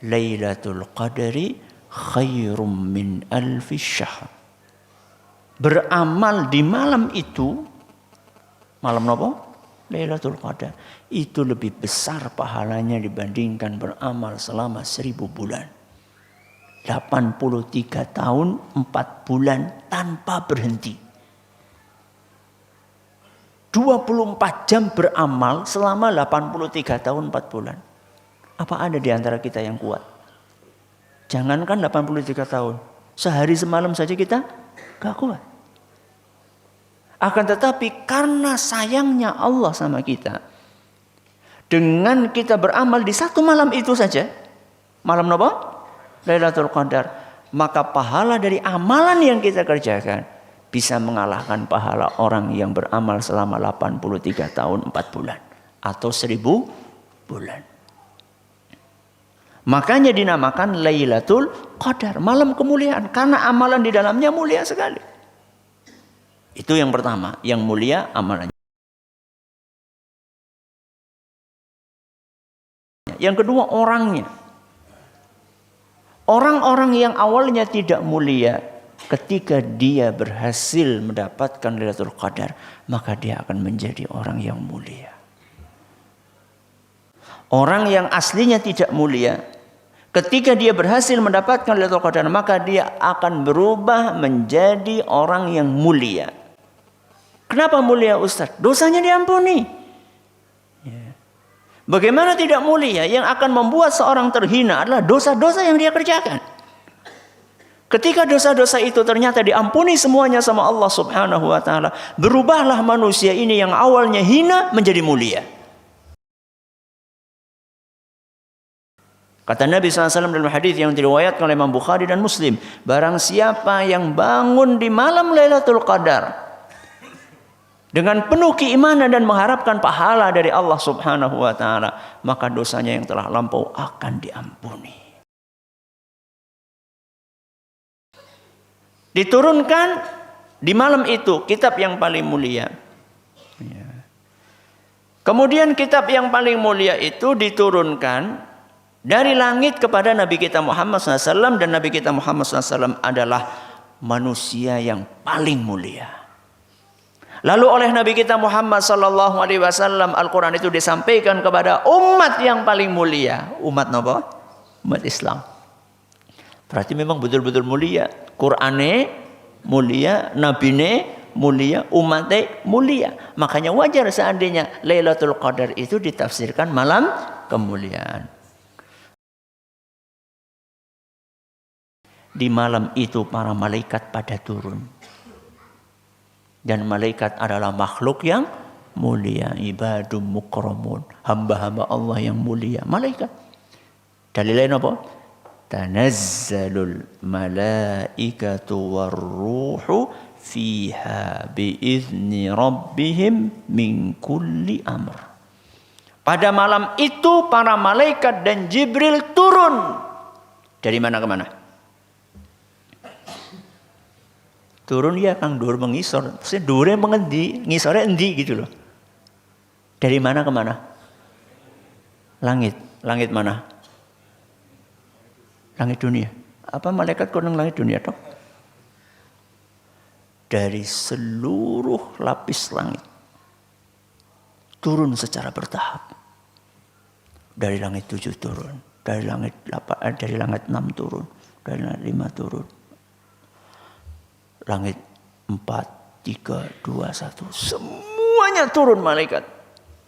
Lailatul Qadri khairum min alfi syahr. Beramal di malam itu, malam apa? Lailatul Qadar. Itu lebih besar pahalanya dibandingkan beramal selama 1000 bulan. 83 tahun 4 bulan tanpa berhenti. 24 jam beramal selama 83 tahun 4 bulan. Apa ada di antara kita yang kuat? Jangankan 83 tahun. Sehari semalam saja kita gak kuat. Akan tetapi karena sayangnya Allah sama kita, dengan kita beramal di satu malam itu saja, malam apa? Lailatul Qadar, maka pahala dari amalan yang kita kerjakan bisa mengalahkan pahala orang yang beramal selama 83 tahun 4 bulan atau 1000 bulan. Makanya dinamakan Lailatul Qadar, malam kemuliaan, karena amalan di dalamnya mulia sekali. Itu yang pertama, yang mulia amalannya. Yang kedua, orangnya. Orang-orang yang awalnya tidak mulia, ketika dia berhasil mendapatkan Lailatul Qadar, maka dia akan menjadi orang yang mulia. Orang yang aslinya tidak mulia, ketika dia berhasil mendapatkan Lailatul Qadar, maka dia akan berubah menjadi orang yang mulia. Kenapa mulia, Ustaz? Dosanya diampuni. Bagaimana tidak mulia? Yang akan membuat seorang terhina adalah dosa-dosa yang dia kerjakan. Ketika dosa-dosa itu ternyata diampuni semuanya sama Allah Subhanahu wa taala, berubahlah manusia ini yang awalnya hina menjadi mulia. Kata Nabi SAW dalam hadis yang diriwayatkan oleh Imam Bukhari dan Muslim, barang siapa yang bangun di malam Lailatul Qadar dengan penuh keimanan dan mengharapkan pahala dari Allah Subhanahu wa taala, maka dosanya yang telah lampau akan diampuni. Diturunkan di malam itu kitab yang paling mulia. Kemudian kitab yang paling mulia itu diturunkan dari langit kepada Nabi kita Muhammad SAW, dan Nabi kita Muhammad SAW adalah manusia yang paling mulia. Lalu oleh Nabi kita Muhammad SAW, Al-Quran itu disampaikan kepada umat yang paling mulia. Umat apa? Umat Islam. Berarti memang betul-betul mulia. Qur'ane mulia, Nabine mulia, umatnya mulia. Makanya wajar seandainya Lailatul Qadar itu ditafsirkan malam kemuliaan. Di malam itu para malaikat pada turun. Dan malaikat adalah makhluk yang mulia, ibadum mukramun, hamba-hamba Allah yang mulia, malaikat. Dalil lain apa? Tanazzalul malaikatu warruhu fiha biizni rabbihim min kulli amr. Pada malam itu para malaikat dan Jibril turun. Dari mana ke mana? Turun ya kang dur mengisor. Maksudnya dure mengendi, ngisornya endi gitu loh. Dari mana ke mana? Langit. Langit mana? Langit dunia. Apa malaikat koneng langit dunia toh? Dari seluruh lapis langit. Turun secara bertahap. Dari langit 7 turun. Dari langit 8, dari langit 6 turun. Dari langit 5 turun. Langit 4, 3, 2, 1. Semuanya turun malaikat.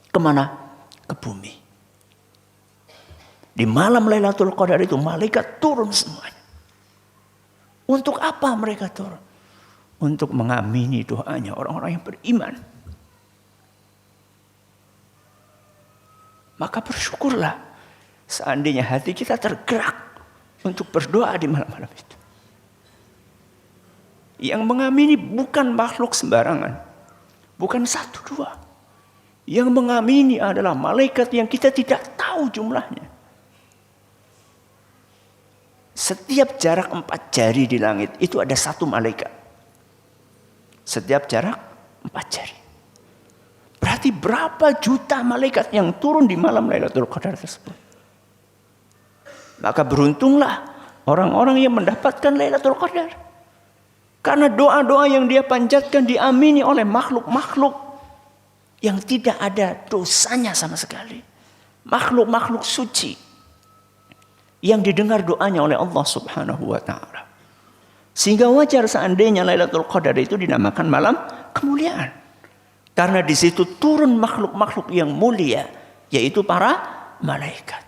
Kemana? Ke bumi. Di malam Lailatul Qadar itu malaikat turun semuanya. Untuk apa mereka turun? Untuk mengamini doanya orang-orang yang beriman. Maka bersyukurlah seandainya hati kita tergerak untuk berdoa di malam-malam itu. Yang mengamini bukan makhluk sembarangan. Bukan 1, 2. Yang mengamini adalah malaikat yang kita tidak tahu jumlahnya. Setiap jarak 4 jari di langit itu ada 1 malaikat. Setiap jarak 4 jari. Berarti berapa juta malaikat yang turun di malam Lailatul Qadar tersebut? Maka beruntunglah orang-orang yang mendapatkan Lailatul Qadar. Karena doa-doa yang dia panjatkan diamini oleh makhluk-makhluk yang tidak ada dosanya sama sekali. Makhluk-makhluk suci yang didengar doanya oleh Allah Subhanahu wa taala. Sehingga wajar seandainya Lailatul Qadar itu dinamakan malam kemuliaan. Karena di situ turun makhluk-makhluk yang mulia, yaitu para malaikat.